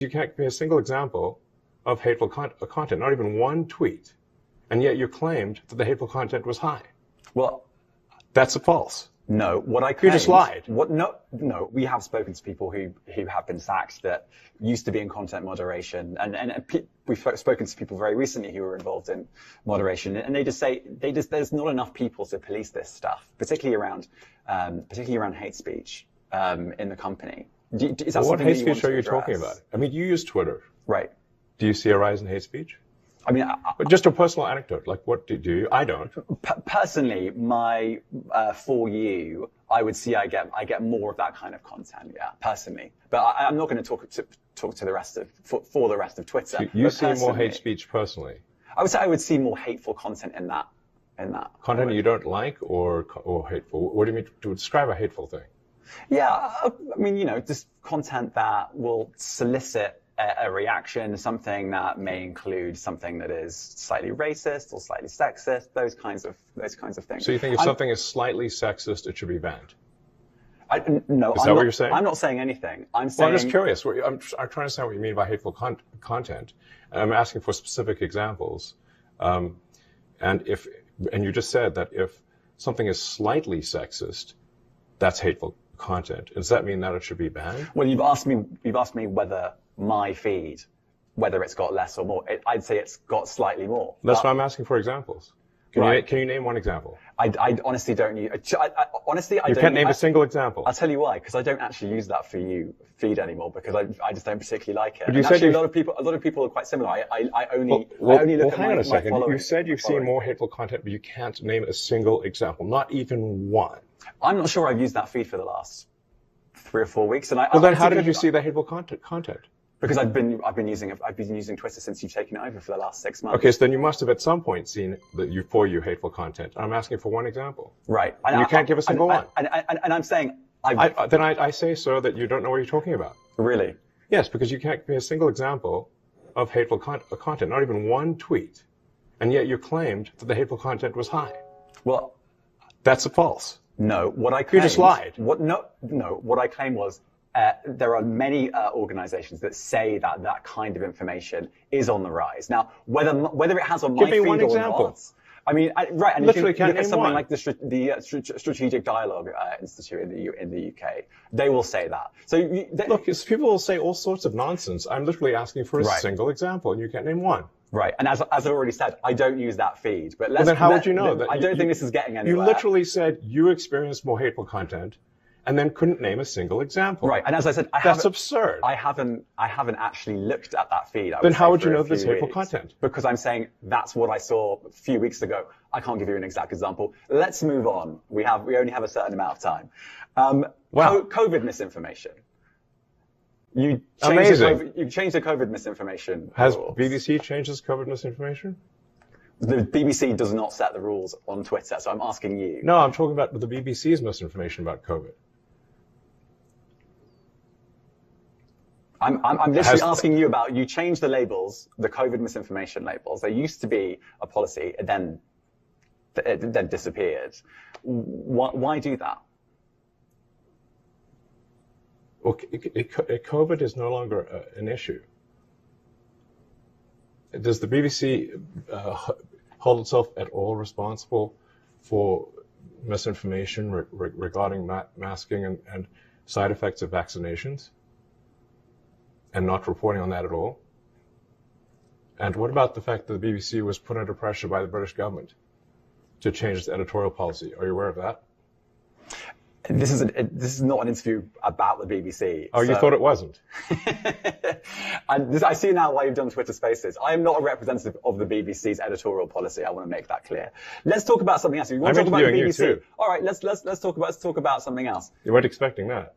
You can't give me a single example of hateful content, not even one tweet, and yet you claimed that the hateful content was high. Well, that's false. No, what I claimed, you just lied. No, we have spoken to people who have been sacked that used to be in content moderation, and we've spoken to people very recently who were involved in moderation, and they just say there's not enough people to police this stuff, particularly around hate speech in the company. Is that what hate speech are you address? talking about? I mean, you use Twitter, right? Do you see a rise in hate speech? I mean, but just a personal anecdote. Like, what do you? I don't. Personally, my for you, I would see I get more of that kind of content. Yeah, personally, but I'm not going to talk to the rest of for the rest of Twitter. So you see more hate speech personally. I would say I would see more hateful content in that. Content you don't like or hateful. What do you mean to describe a hateful thing? Yeah, I mean, just content that will solicit a reaction, something that may include something that is slightly racist or slightly sexist, those kinds of things. So you think if something is slightly sexist, it should be banned? No, is that what you're saying? I'm not saying anything. I'm just curious. I'm trying to understand what you mean by hateful content. And I'm asking for specific examples. And you just said that if something is slightly sexist, that's hateful content. Does that mean that it should be banned? Well, you've asked me whether my feed, whether it's got less or more. I'd say it's got slightly more. That's why I'm asking for examples. Can you name one example? I honestly don't use. You can't name a single example. I'll tell you why, because I don't actually use that for you feed anymore, because I just don't particularly like it. But you said actually, a lot of people are quite similar. I only look at hang on a second. You said you've seen more hateful content, but you can't name a single example, not even one. I'm not sure I've used that feed for the last 3 or 4 weeks, and then how did you see the hateful content? Because I've been using Twitter since you've taken it over for the last 6 months. Okay, so then you must have at some point seen you hateful content. I'm asking for one example. Right. And you can't give a single one. And I'm saying I say, sir, that you don't know what you're talking about. Really? Yes, because you can't give me a single example of hateful content, not even one tweet, and yet you claimed that the hateful content was high. Well, that's false. No, what I claimed... You just lied. What I claimed was there are many organizations that say that kind of information is on the rise. Now, whether it has on my feed or not... I mean, right, and literally if you look at something one. like the Strategic Dialogue Institute in the UK, they will say that. So look, people will say all sorts of nonsense. I'm literally asking for a single example, and you can't name one. Right, and as I've already said, I don't use that feed. But then how would you know that? I don't think this is getting anywhere. You literally said you experienced more hateful content, and then couldn't name a single example. Right, and as I said, that's absurd. I haven't actually looked at that feed. Then how would you know there's hateful content? Because I'm saying that's what I saw a few weeks ago. I can't give you an exact example. Let's move on. We only have a certain amount of time. COVID misinformation. You changed the COVID misinformation Has rules. BBC changed its COVID misinformation? The BBC does not set the rules on Twitter, so I'm asking you. No, I'm talking about the BBC's misinformation about COVID. I'm literally asking you about, you changed the labels, the COVID misinformation labels. There used to be a policy, it then disappeared. Why do that? Well, COVID is no longer an issue. Does the BBC hold itself at all responsible for misinformation regarding masking and side effects of vaccinations, and not reporting on that at all? And what about the fact that the BBC was put under pressure by the British government to change its editorial policy? Are you aware of that? This is not an interview about the BBC. Oh, you thought it wasn't? I see now why you've done Twitter Spaces. I am not a representative of the BBC's editorial policy. I want to make that clear. Let's talk about something else. You want to talk about the BBC? You too. All right, let's talk about something else. You weren't expecting that.